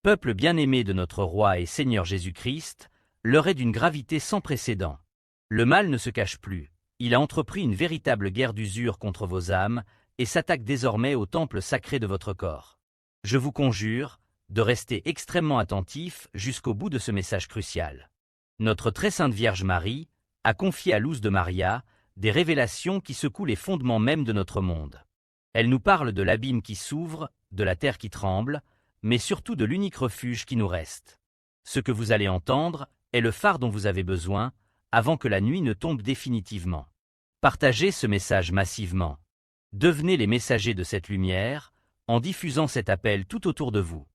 Peuple bien-aimé de notre Roi et Seigneur Jésus-Christ, l'heure est d'une gravité sans précédent. Le mal ne se cache plus, il a entrepris une véritable guerre d'usure contre vos âmes et s'attaque désormais au temple sacré de votre corps. Je vous conjure de rester extrêmement attentif jusqu'au bout de ce message crucial. Notre très sainte Vierge Marie a confié à Luz de Maria des révélations qui secouent les fondements mêmes de notre monde. Elle nous parle de l'abîme qui s'ouvre, de la terre qui tremble, mais surtout de l'unique refuge qui nous reste. Ce que vous allez entendre est le phare dont vous avez besoin avant que la nuit ne tombe définitivement. Partagez ce message massivement. Devenez les messagers de cette lumière en diffusant cet appel tout autour de vous.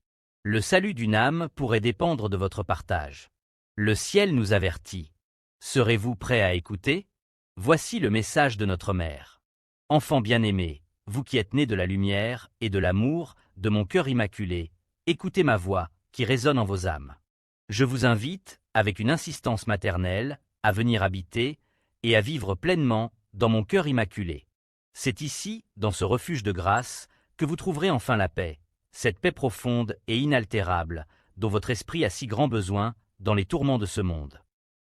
Le salut d'une âme pourrait dépendre de votre partage. Le ciel nous avertit. Serez-vous prêts à écouter? Voici le message de notre mère. Enfants bien-aimés, vous qui êtes nés de la lumière et de l'amour de mon cœur immaculé, écoutez ma voix qui résonne en vos âmes. Je vous invite, avec une insistance maternelle, à venir habiter et à vivre pleinement dans mon cœur immaculé. C'est ici, dans ce refuge de grâce, que vous trouverez enfin la paix, cette paix profonde et inaltérable dont votre esprit a si grand besoin dans les tourments de ce monde.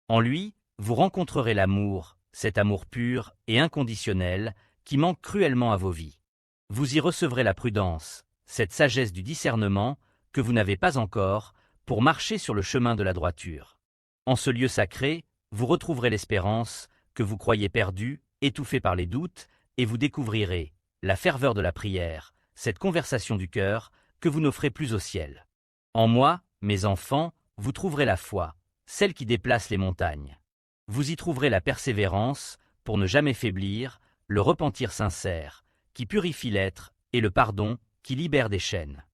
En lui, vous rencontrerez l'amour, cet amour pur et inconditionnel qui manque cruellement à vos vies. Vous y recevrez la prudence, cette sagesse du discernement que vous n'avez pas encore pour marcher sur le chemin de la droiture. En ce lieu sacré, vous retrouverez l'espérance que vous croyez perdue, étouffée par les doutes, et vous découvrirez la ferveur de la prière, cette conversation du cœur que vous n'offrez plus au ciel. En moi, mes enfants, vous trouverez la foi, celle qui déplace les montagnes. Vous y trouverez la persévérance pour ne jamais faiblir, le repentir sincère, qui purifie l'être, et le pardon, qui libère des chaînes.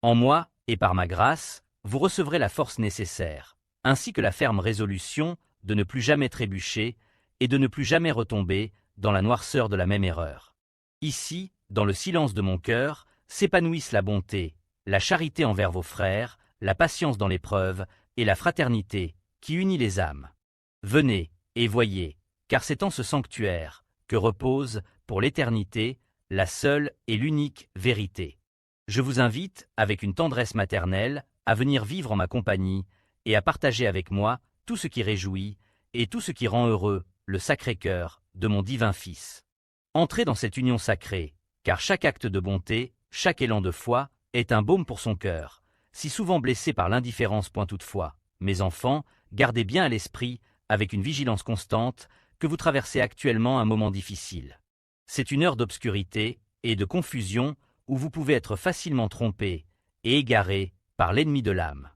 En moi, et par ma grâce, vous recevrez la force nécessaire, ainsi que la ferme résolution de ne plus jamais trébucher et de ne plus jamais retomber dans la noirceur de la même erreur. Ici, dans le silence de mon cœur, s'épanouissent la bonté, la charité envers vos frères, la patience dans l'épreuve et la fraternité qui unit les âmes. Venez et voyez, car c'est en ce sanctuaire que repose, pour l'éternité, la seule et l'unique vérité. Je vous invite, avec une tendresse maternelle, à venir vivre en ma compagnie et à partager avec moi tout ce qui réjouit et tout ce qui rend heureux le Sacré-Cœur de mon divin Fils. Entrez dans cette union sacrée, car chaque acte de bonté, chaque élan de foi, est un baume pour son cœur, si souvent blessé par l'indifférence point toutefois. Mes enfants, gardez bien à l'esprit, avec une vigilance constante, que vous traversez actuellement un moment difficile. C'est une heure d'obscurité et de confusion où vous pouvez être facilement trompés et égarés par l'ennemi de l'âme.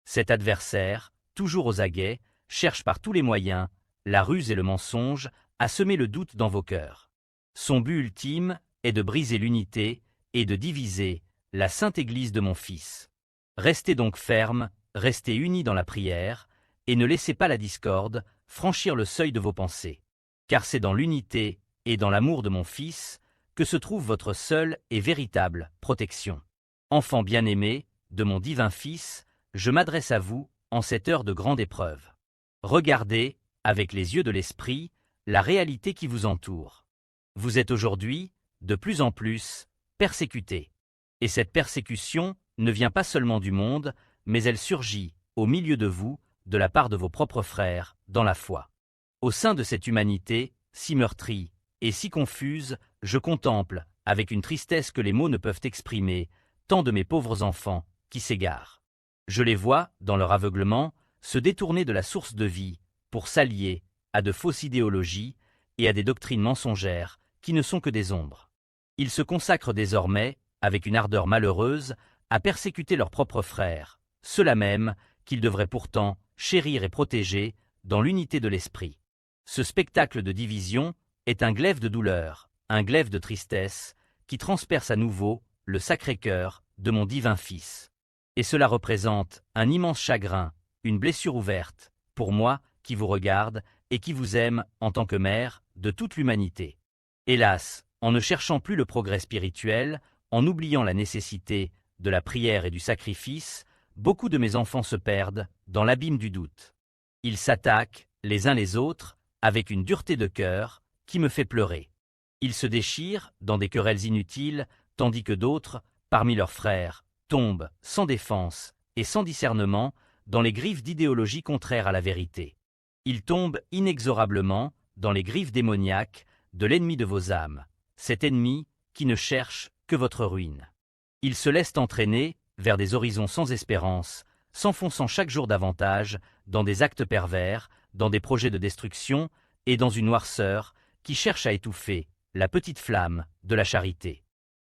Cet adversaire, toujours aux aguets, cherche par tous les moyens, la ruse et le mensonge, à semer le doute dans vos cœurs. Son but ultime est de briser l'unité et de diviser la sainte Église de mon Fils. Restez donc fermes, restez unis dans la prière, et ne laissez pas la discorde franchir le seuil de vos pensées. Car c'est dans l'unité et dans l'amour de mon Fils que se trouve votre seule et véritable protection. Enfants bien-aimés de mon divin Fils, je m'adresse à vous en cette heure de grande épreuve. Regardez, avec les yeux de l'esprit, la réalité qui vous entoure. Vous êtes aujourd'hui, de plus en plus, persécutés. Et cette persécution ne vient pas seulement du monde, mais elle surgit, au milieu de vous, de la part de vos propres frères, dans la foi. Au sein de cette humanité, si meurtrie et si confuse, je contemple, avec une tristesse que les mots ne peuvent exprimer, tant de mes pauvres enfants qui s'égarent. Je les vois, dans leur aveuglement, se détourner de la source de vie, pour s'allier à de fausses idéologies et à des doctrines mensongères qui ne sont que des ombres. Ils se consacrent désormais, avec une ardeur malheureuse, à persécuter leurs propres frères, ceux-là même qu'ils devraient pourtant chérir et protéger dans l'unité de l'esprit. Ce spectacle de division est un glaive de douleur, un glaive de tristesse, qui transperce à nouveau le Sacré-Cœur de mon divin Fils. Et cela représente un immense chagrin, une blessure ouverte, pour moi qui vous regarde et qui vous aime en tant que mère de toute l'humanité. Hélas, en ne cherchant plus le progrès spirituel, en oubliant la nécessité de la prière et du sacrifice, beaucoup de mes enfants se perdent dans l'abîme du doute. Ils s'attaquent, les uns les autres, avec une dureté de cœur qui me fait pleurer. Ils se déchirent dans des querelles inutiles, tandis que d'autres, parmi leurs frères, tombent sans défense et sans discernement, dans les griffes d'idéologies contraires à la vérité. Il tombe inexorablement dans les griffes démoniaques de l'ennemi de vos âmes, cet ennemi qui ne cherche que votre ruine. Il se laisse entraîner vers des horizons sans espérance, s'enfonçant chaque jour davantage dans des actes pervers, dans des projets de destruction et dans une noirceur qui cherche à étouffer la petite flamme de la charité.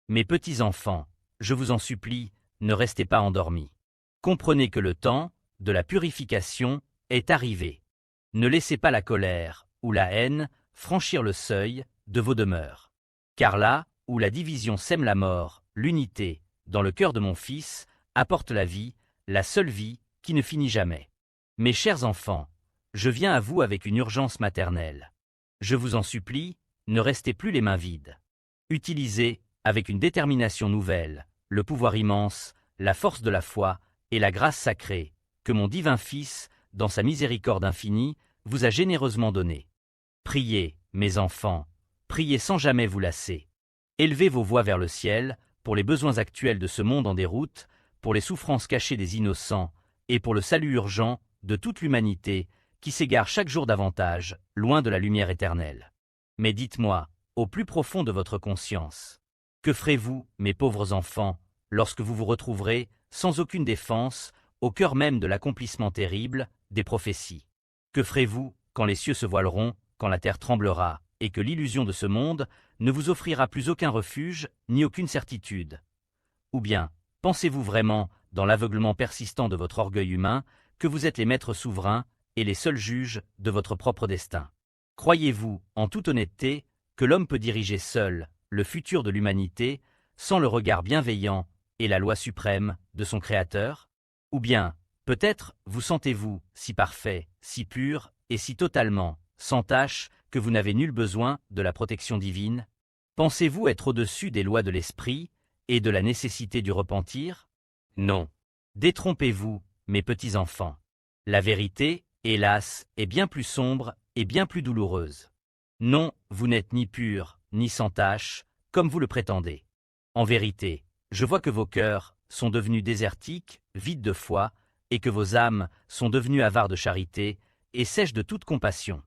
Mes petits enfants, je vous en supplie, ne restez pas endormis. Comprenez que le temps de la purification est arrivé. Ne laissez pas la colère ou la haine franchir le seuil de vos demeures. Car là où la division sème la mort, l'unité, dans le cœur de mon Fils, apporte la vie, la seule vie qui ne finit jamais. Mes chers enfants, je viens à vous avec une urgence maternelle. Je vous en supplie, ne restez plus les mains vides. Utilisez, avec une détermination nouvelle, le pouvoir immense, la force de la foi et la grâce sacrée que mon divin Fils, dans sa miséricorde infinie, vous a généreusement donnée. Priez, mes enfants, priez sans jamais vous lasser. Élevez vos voix vers le ciel, pour les besoins actuels de ce monde en déroute, pour les souffrances cachées des innocents, et pour le salut urgent de toute l'humanité, qui s'égare chaque jour davantage, loin de la lumière éternelle. Mais dites-moi, au plus profond de votre conscience, que ferez-vous, mes pauvres enfants, lorsque vous vous retrouverez, sans aucune défense, au cœur même de l'accomplissement terrible des prophéties? Que ferez-vous quand les cieux se voileront, quand la terre tremblera, et que l'illusion de ce monde ne vous offrira plus aucun refuge, ni aucune certitude? Ou bien, pensez-vous vraiment, dans l'aveuglement persistant de votre orgueil humain, que vous êtes les maîtres souverains et les seuls juges de votre propre destin? Croyez-vous, en toute honnêteté, que l'homme peut diriger seul le futur de l'humanité, sans le regard bienveillant et la loi suprême de son Créateur? Ou bien, peut-être vous sentez-vous si parfait, si pur et si totalement, sans tache, que vous n'avez nul besoin de la protection divine? Pensez-vous être au-dessus des lois de l'esprit et de la nécessité du repentir? Non. Détrompez-vous, mes petits enfants. La vérité, hélas, est bien plus sombre et bien plus douloureuse. Non, vous n'êtes ni pur, ni sans tache, comme vous le prétendez. En vérité, je vois que vos cœurs sont devenus désertiques, vides de foi, et que vos âmes sont devenues avares de charité et sèches de toute compassion.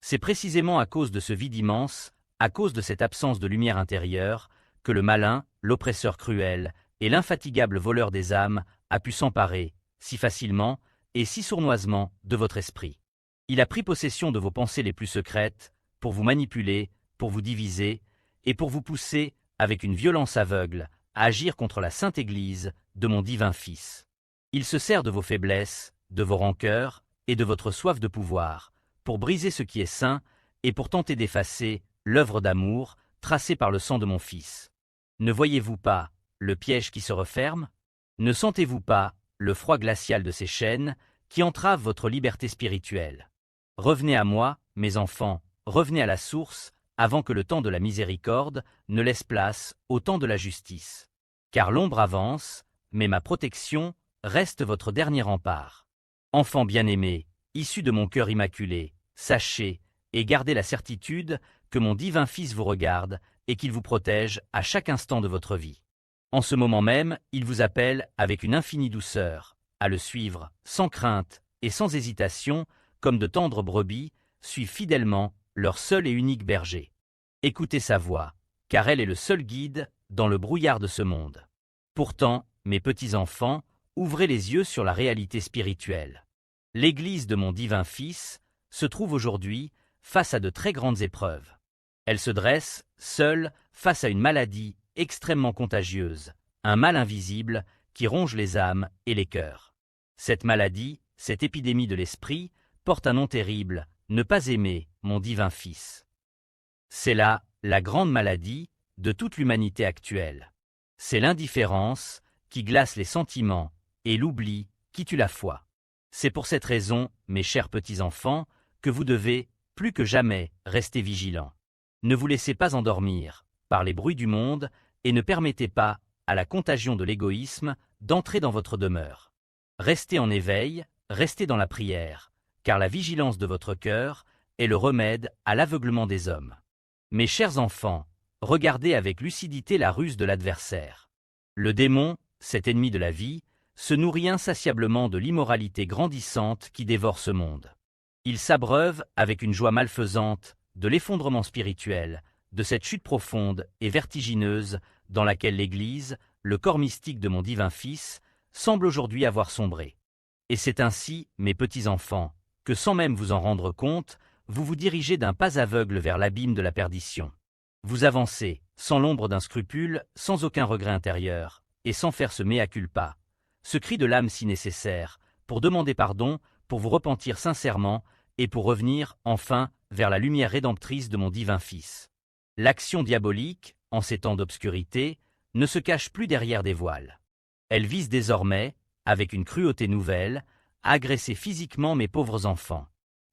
C'est précisément à cause de ce vide immense, à cause de cette absence de lumière intérieure, que le malin, l'oppresseur cruel et l'infatigable voleur des âmes a pu s'emparer, si facilement et si sournoisement, de votre esprit. Il a pris possession de vos pensées les plus secrètes, pour vous manipuler, pour vous diviser, et pour vous pousser, avec une violence aveugle, à agir contre la Sainte Église de mon divin Fils. Il se sert de vos faiblesses, de vos rancœurs et de votre soif de pouvoir, pour briser ce qui est saint et pour tenter d'effacer l'œuvre d'amour tracée par le sang de mon Fils. Ne voyez-vous pas le piège qui se referme? Ne sentez-vous pas le froid glacial de ces chaînes qui entravent votre liberté spirituelle? Revenez à moi, mes enfants, revenez à la source, avant que le temps de la miséricorde ne laisse place au temps de la justice. Car l'ombre avance, mais ma protection reste votre dernier rempart. Enfants bien-aimés, issus de mon cœur immaculé, sachez et gardez la certitude que mon divin Fils vous regarde et qu'il vous protège à chaque instant de votre vie. En ce moment même, il vous appelle avec une infinie douceur à le suivre, sans crainte et sans hésitation, comme de tendres brebis suivent fidèlement leur seul et unique berger. Écoutez sa voix, car elle est le seul guide dans le brouillard de ce monde. Pourtant, mes petits enfants, ouvrez les yeux sur la réalité spirituelle. L'Église de mon divin Fils se trouve aujourd'hui face à de très grandes épreuves. Elle se dresse, seule, face à une maladie extrêmement contagieuse, un mal invisible qui ronge les âmes et les cœurs. Cette maladie, cette épidémie de l'esprit, porte un nom terrible, ne pas aimer mon divin Fils. C'est là la grande maladie de toute l'humanité actuelle. C'est l'indifférence qui glace les sentiments et l'oubli qui tue la foi. C'est pour cette raison, mes chers petits-enfants, que vous devez, plus que jamais, rester vigilants. Ne vous laissez pas endormir par les bruits du monde et ne permettez pas à la contagion de l'égoïsme d'entrer dans votre demeure. Restez en éveil, restez dans la prière, car la vigilance de votre cœur est le remède à l'aveuglement des hommes. Mes chers enfants, regardez avec lucidité la ruse de l'adversaire. Le démon, cet ennemi de la vie, se nourrit insatiablement de l'immoralité grandissante qui dévore ce monde. Il s'abreuve, avec une joie malfaisante, de l'effondrement spirituel, de cette chute profonde et vertigineuse dans laquelle l'Église, le corps mystique de mon divin Fils, semble aujourd'hui avoir sombré. Et c'est ainsi, mes petits enfants, que sans même vous en rendre compte, vous vous dirigez d'un pas aveugle vers l'abîme de la perdition. Vous avancez, sans l'ombre d'un scrupule, sans aucun regret intérieur, et sans faire ce mea culpa, ce cri de l'âme si nécessaire, pour demander pardon, pour vous repentir sincèrement, et pour revenir, enfin, vers la lumière rédemptrice de mon divin Fils. L'action diabolique, en ces temps d'obscurité, ne se cache plus derrière des voiles. Elle vise désormais, avec une cruauté nouvelle, à agresser physiquement mes pauvres enfants.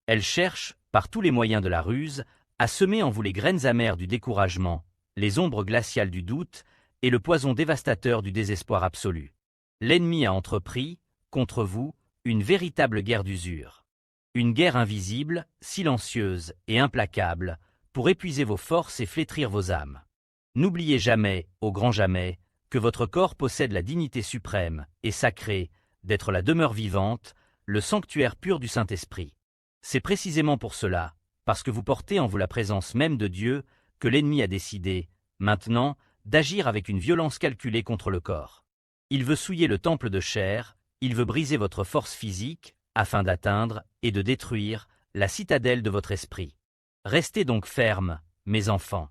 Elle cherche, par tous les moyens de la ruse, à semer en vous les graines amères du découragement, les ombres glaciales du doute et le poison dévastateur du désespoir absolu. L'ennemi a entrepris, contre vous, une véritable guerre d'usure. Une guerre invisible, silencieuse et implacable, pour épuiser vos forces et flétrir vos âmes. N'oubliez jamais, au grand jamais, que votre corps possède la dignité suprême et sacrée d'être la demeure vivante, le sanctuaire pur du Saint-Esprit. C'est précisément pour cela, parce que vous portez en vous la présence même de Dieu, que l'ennemi a décidé, maintenant, d'agir avec une violence calculée contre le corps. Il veut souiller le temple de chair, il veut briser votre force physique, afin d'atteindre et de détruire la citadelle de votre esprit. Restez donc fermes, mes enfants.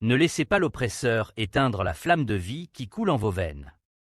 Ne laissez pas l'oppresseur éteindre la flamme de vie qui coule en vos veines.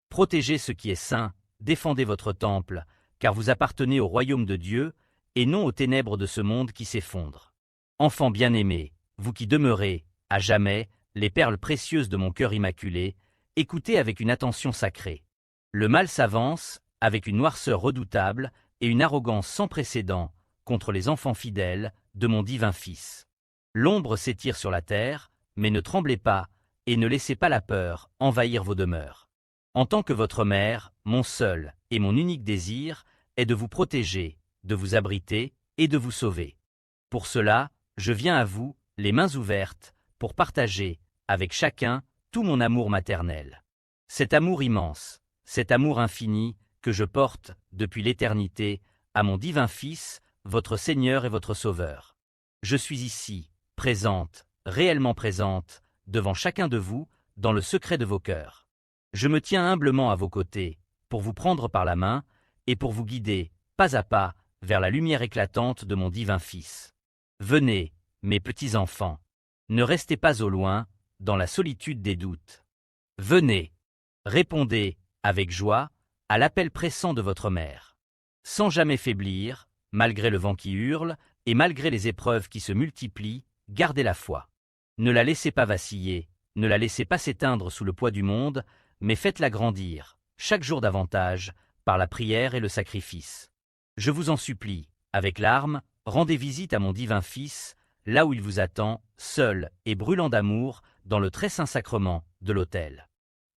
Protégez ce qui est saint, défendez votre temple, car vous appartenez au royaume de Dieu, et non aux ténèbres de ce monde qui s'effondre. Enfants bien-aimés, vous qui demeurez, à jamais, les perles précieuses de mon cœur immaculé, écoutez avec une attention sacrée. Le mal s'avance, avec une noirceur redoutable et une arrogance sans précédent, contre les enfants fidèles de mon divin Fils. L'ombre s'étire sur la terre, mais ne tremblez pas, et ne laissez pas la peur envahir vos demeures. En tant que votre mère, mon seul et mon unique désir est de vous protéger, de vous abriter et de vous sauver. Pour cela, je viens à vous, les mains ouvertes, pour partager, avec chacun, tout mon amour maternel. Cet amour immense, cet amour infini, que je porte, depuis l'éternité, à mon divin Fils, votre Seigneur et votre Sauveur. Je suis ici, présente, réellement présente, devant chacun de vous, dans le secret de vos cœurs. Je me tiens humblement à vos côtés, pour vous prendre par la main, et pour vous guider, pas à pas, vers la lumière éclatante de mon divin Fils. Venez, mes petits enfants. Ne restez pas au loin, dans la solitude des doutes. Venez. Répondez, avec joie, à l'appel pressant de votre mère. Sans jamais faiblir, malgré le vent qui hurle, et malgré les épreuves qui se multiplient, gardez la foi. Ne la laissez pas vaciller, ne la laissez pas s'éteindre sous le poids du monde, mais faites-la grandir, chaque jour davantage, par la prière et le sacrifice. Je vous en supplie, avec larmes, rendez visite à mon divin Fils, là où il vous attend, seul et brûlant d'amour, dans le très saint sacrement de l'autel.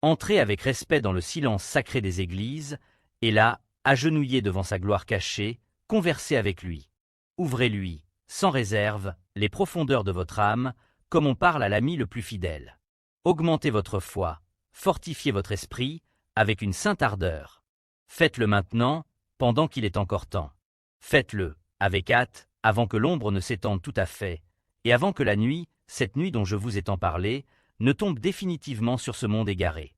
Entrez avec respect dans le silence sacré des églises, et là, agenouillés devant sa gloire cachée, conversez avec lui. Ouvrez-lui, sans réserve, les profondeurs de votre âme, comme on parle à l'ami le plus fidèle. Augmentez votre foi, fortifiez votre esprit, avec une sainte ardeur. Faites-le maintenant, pendant qu'il est encore temps. Faites-le, avec hâte, avant que l'ombre ne s'étende tout à fait, et avant que la nuit, cette nuit dont je vous ai tant parlé, ne tombe définitivement sur ce monde égaré.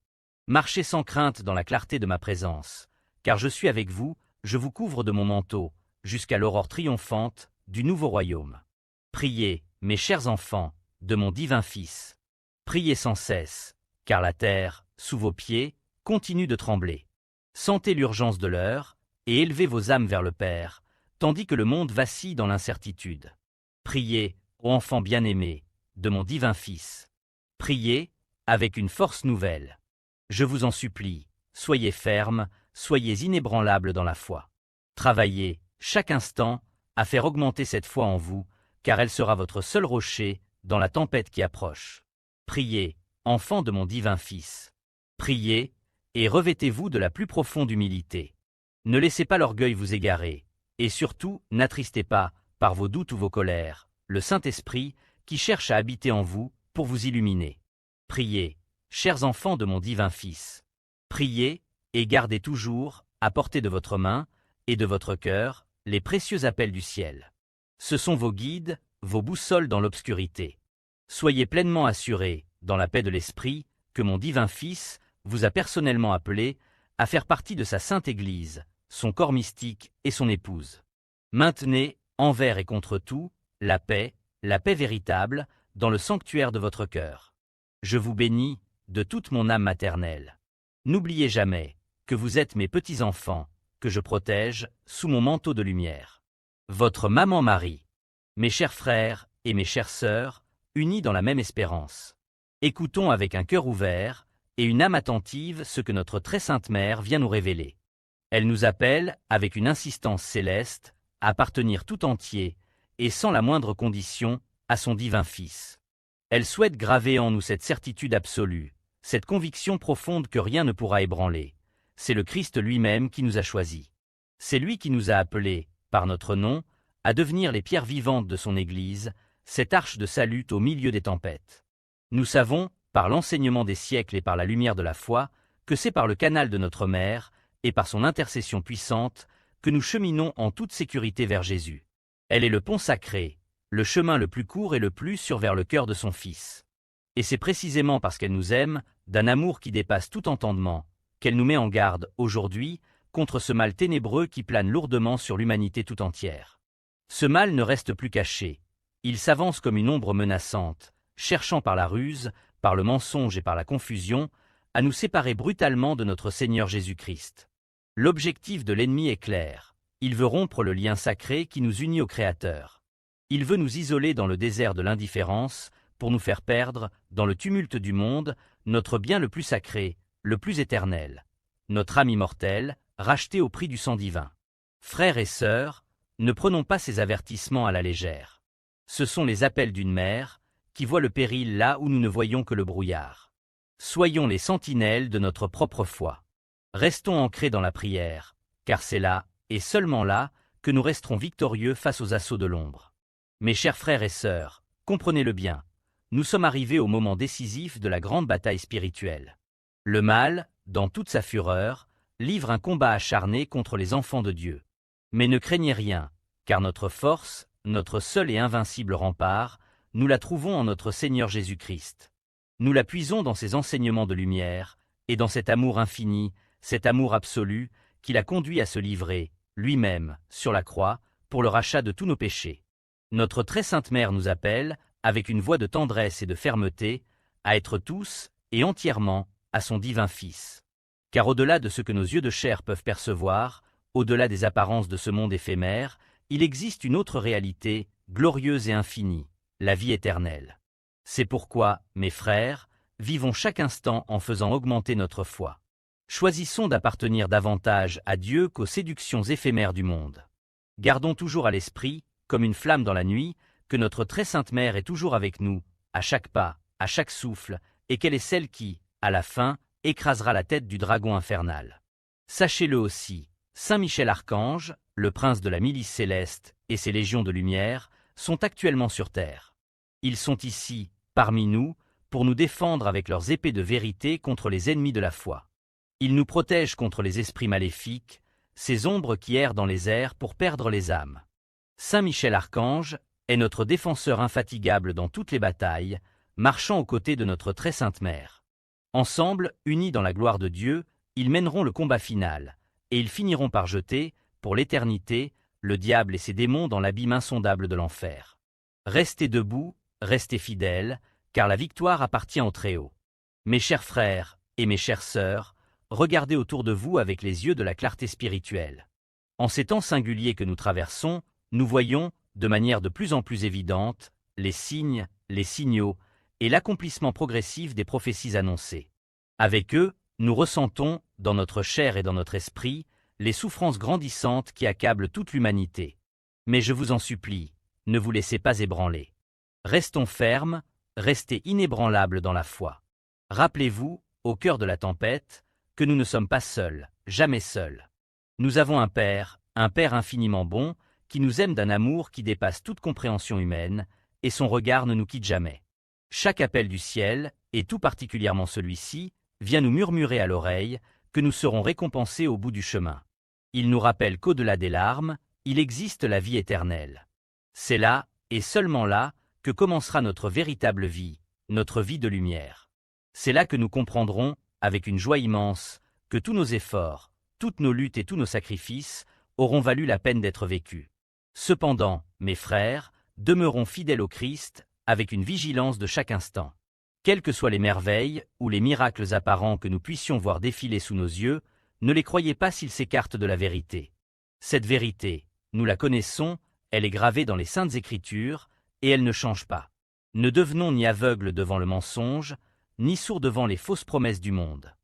Marchez sans crainte dans la clarté de ma présence, car je suis avec vous, je vous couvre de mon manteau, jusqu'à l'aurore triomphante du nouveau royaume. Priez, mes chers enfants, de mon divin Fils. Priez sans cesse, car la terre, sous vos pieds, continue de trembler. Sentez l'urgence de l'heure, et élevez vos âmes vers le Père, tandis que le monde vacille dans l'incertitude. Priez, ô enfants bien-aimés, de mon divin Fils. Priez, avec une force nouvelle. Je vous en supplie, soyez fermes, soyez inébranlables dans la foi. Travaillez, chaque instant, à faire augmenter cette foi en vous, car elle sera votre seul rocher dans la tempête qui approche. Priez, enfants de mon divin Fils. Priez, et revêtez-vous de la plus profonde humilité. Ne laissez pas l'orgueil vous égarer, et surtout, n'attristez pas, par vos doutes ou vos colères, le Saint-Esprit qui cherche à habiter en vous pour vous illuminer. Priez, chers enfants de mon divin Fils. Priez, et gardez toujours, à portée de votre main et de votre cœur, les précieux appels du ciel. Ce sont vos guides, vos boussoles dans l'obscurité. Soyez pleinement assurés, dans la paix de l'esprit, que mon divin Fils vous a personnellement appelé à faire partie de sa sainte Église, son corps mystique et son épouse. Maintenez, envers et contre tout, la paix véritable, dans le sanctuaire de votre cœur. Je vous bénis, de toute mon âme maternelle. N'oubliez jamais que vous êtes mes petits-enfants, que je protège, sous mon manteau de lumière. Votre maman Marie. Mes chers frères et mes chères sœurs, unis dans la même espérance. Écoutons avec un cœur ouvert et une âme attentive ce que notre très sainte Mère vient nous révéler. Elle nous appelle, avec une insistance céleste, à appartenir tout entier, et sans la moindre condition, à son divin Fils. Elle souhaite graver en nous cette certitude absolue, cette conviction profonde que rien ne pourra ébranler. C'est le Christ lui-même qui nous a choisis. C'est lui qui nous a appelés, par notre nom, à devenir les pierres vivantes de son Église, cette arche de salut au milieu des tempêtes. Nous savons, par l'enseignement des siècles et par la lumière de la foi, que c'est par le canal de notre Mère, et par son intercession puissante, que nous cheminons en toute sécurité vers Jésus. Elle est le pont sacré, le chemin le plus court et le plus sûr vers le cœur de son Fils. Et c'est précisément parce qu'elle nous aime, d'un amour qui dépasse tout entendement, qu'elle nous met en garde, aujourd'hui, contre ce mal ténébreux qui plane lourdement sur l'humanité tout entière. Ce mal ne reste plus caché. Il s'avance comme une ombre menaçante, cherchant par la ruse, par le mensonge et par la confusion, à nous séparer brutalement de notre Seigneur Jésus-Christ. L'objectif de l'ennemi est clair. Il veut rompre le lien sacré qui nous unit au Créateur. Il veut nous isoler dans le désert de l'indifférence, pour nous faire perdre, dans le tumulte du monde, notre bien le plus sacré, le plus éternel, notre âme immortelle, rachetée au prix du sang divin. Frères et sœurs, ne prenons pas ces avertissements à la légère. Ce sont les appels d'une mère, qui voit le péril là où nous ne voyons que le brouillard. Soyons les sentinelles de notre propre foi. Restons ancrés dans la prière, car c'est là, et seulement là, que nous resterons victorieux face aux assauts de l'ombre. Mes chers frères et sœurs, comprenez-le bien, nous sommes arrivés au moment décisif de la grande bataille spirituelle. Le mal, dans toute sa fureur, livre un combat acharné contre les enfants de Dieu. Mais ne craignez rien, car notre force, notre seul et invincible rempart, nous la trouvons en notre Seigneur Jésus-Christ. Nous la puisons dans ses enseignements de lumière, et dans cet amour infini, cet amour absolu, qui l'a conduit à se livrer, lui-même, sur la croix, pour le rachat de tous nos péchés. Notre très sainte Mère nous appelle, avec une voix de tendresse et de fermeté, à être tous, et entièrement, à son divin Fils. Car au-delà de ce que nos yeux de chair peuvent percevoir, au-delà des apparences de ce monde éphémère, il existe une autre réalité, glorieuse et infinie, la vie éternelle. C'est pourquoi, mes frères, vivons chaque instant en faisant augmenter notre foi. Choisissons d'appartenir davantage à Dieu qu'aux séductions éphémères du monde. Gardons toujours à l'esprit, comme une flamme dans la nuit, que notre très sainte Mère est toujours avec nous, à chaque pas, à chaque souffle, et qu'elle est celle qui, à la fin, écrasera la tête du dragon infernal. Sachez-le aussi, Saint Michel Archange, le prince de la milice céleste, et ses légions de lumière, sont actuellement sur terre. Ils sont ici, parmi nous, pour nous défendre avec leurs épées de vérité contre les ennemis de la foi. Ils nous protègent contre les esprits maléfiques, ces ombres qui errent dans les airs pour perdre les âmes. Saint Michel Archange est notre défenseur infatigable dans toutes les batailles, marchant aux côtés de notre très sainte Mère. Ensemble, unis dans la gloire de Dieu, ils mèneront le combat final, et ils finiront par jeter, pour l'éternité, le diable et ses démons dans l'abîme insondable de l'enfer. Restez debout, restez fidèles, car la victoire appartient au Très-Haut. Mes chers frères et mes chères sœurs, regardez autour de vous avec les yeux de la clarté spirituelle. En ces temps singuliers que nous traversons, nous voyons, de manière de plus en plus évidente, les signes, les signaux, et l'accomplissement progressif des prophéties annoncées. Avec eux, nous ressentons, dans notre chair et dans notre esprit, les souffrances grandissantes qui accablent toute l'humanité. Mais je vous en supplie, ne vous laissez pas ébranler. Restons fermes, restez inébranlables dans la foi. Rappelez-vous, au cœur de la tempête, que nous ne sommes pas seuls, jamais seuls. Nous avons un Père infiniment bon, qui nous aime d'un amour qui dépasse toute compréhension humaine, et son regard ne nous quitte jamais. Chaque appel du ciel, et tout particulièrement celui-ci, vient nous murmurer à l'oreille que nous serons récompensés au bout du chemin. Il nous rappelle qu'au-delà des larmes, il existe la vie éternelle. C'est là, et seulement là, que commencera notre véritable vie, notre vie de lumière. C'est là que nous comprendrons, avec une joie immense, que tous nos efforts, toutes nos luttes et tous nos sacrifices auront valu la peine d'être vécus. Cependant, mes frères, demeurons fidèles au Christ, avec une vigilance de chaque instant. Quelles que soient les merveilles ou les miracles apparents que nous puissions voir défiler sous nos yeux, ne les croyez pas s'ils s'écartent de la vérité. Cette vérité, nous la connaissons, elle est gravée dans les Saintes Écritures, et elle ne change pas. Ne devenons ni aveugles devant le mensonge, ni sourds devant les fausses promesses du monde.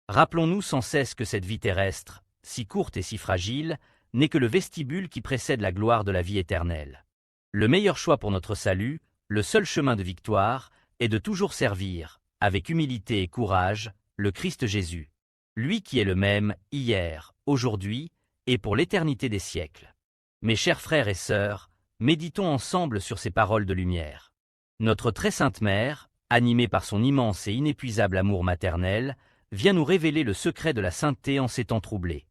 Rappelons-nous sans cesse que cette vie terrestre, si courte et si fragile, n'est que le vestibule qui précède la gloire de la vie éternelle. Le meilleur choix pour notre salut, le seul chemin de victoire, est de toujours servir, avec humilité et courage, le Christ Jésus. Lui qui est le même, hier, aujourd'hui, et pour l'éternité des siècles. Mes chers frères et sœurs, méditons ensemble sur ces paroles de lumière. Notre très sainte Mère, animée par son immense et inépuisable amour maternel, vient nous révéler le secret de la sainteté en ces temps troublés.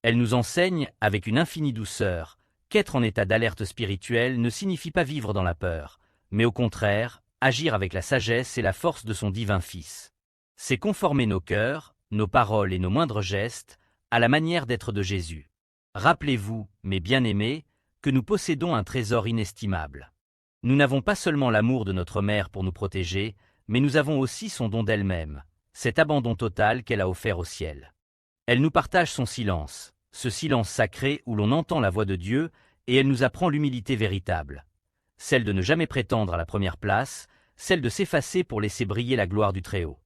Elle nous enseigne, avec une infinie douceur, qu'être en état d'alerte spirituelle ne signifie pas vivre dans la peur, mais au contraire, agir avec la sagesse et la force de son divin Fils. C'est conformer nos cœurs, nos paroles et nos moindres gestes, à la manière d'être de Jésus. Rappelez-vous, mes bien-aimés, que nous possédons un trésor inestimable. Nous n'avons pas seulement l'amour de notre mère pour nous protéger, mais nous avons aussi son don d'elle-même, cet abandon total qu'elle a offert au ciel. Elle nous partage son silence, ce silence sacré où l'on entend la voix de Dieu, et elle nous apprend l'humilité véritable. Celle de ne jamais prétendre à la première place, celle de s'effacer pour laisser briller la gloire du Très-Haut.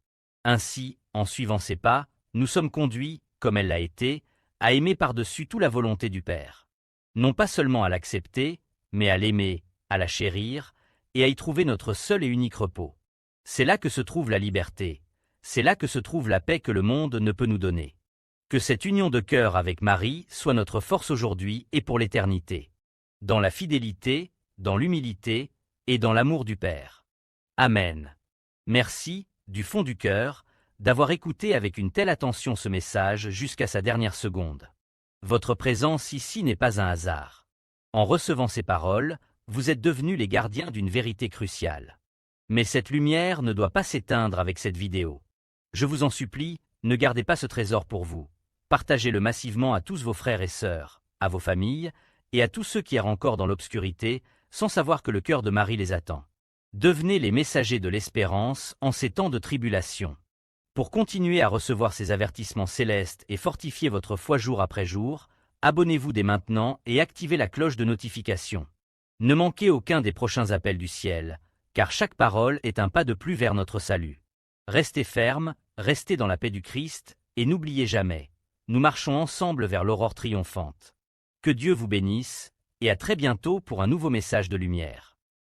Ainsi, en suivant ses pas, nous sommes conduits, comme elle l'a été, à aimer par-dessus tout la volonté du Père. Non pas seulement à l'accepter, mais à l'aimer, à la chérir, et à y trouver notre seul et unique repos. C'est là que se trouve la liberté, c'est là que se trouve la paix que le monde ne peut nous donner. Que cette union de cœur avec Marie soit notre force aujourd'hui et pour l'éternité. Dans la fidélité, dans l'humilité et dans l'amour du Père. Amen. Merci, du fond du cœur, d'avoir écouté avec une telle attention ce message jusqu'à sa dernière seconde. Votre présence ici n'est pas un hasard. En recevant ces paroles, vous êtes devenus les gardiens d'une vérité cruciale. Mais cette lumière ne doit pas s'éteindre avec cette vidéo. Je vous en supplie, ne gardez pas ce trésor pour vous. Partagez-le massivement à tous vos frères et sœurs, à vos familles, et à tous ceux qui errent encore dans l'obscurité, sans savoir que le cœur de Marie les attend. Devenez les messagers de l'espérance en ces temps de tribulation. Pour continuer à recevoir ces avertissements célestes et fortifier votre foi jour après jour, abonnez-vous dès maintenant et activez la cloche de notification. Ne manquez aucun des prochains appels du ciel, car chaque parole est un pas de plus vers notre salut. Restez fermes, restez dans la paix du Christ, et n'oubliez jamais, nous marchons ensemble vers l'aurore triomphante. Que Dieu vous bénisse, et à très bientôt pour un nouveau message de lumière.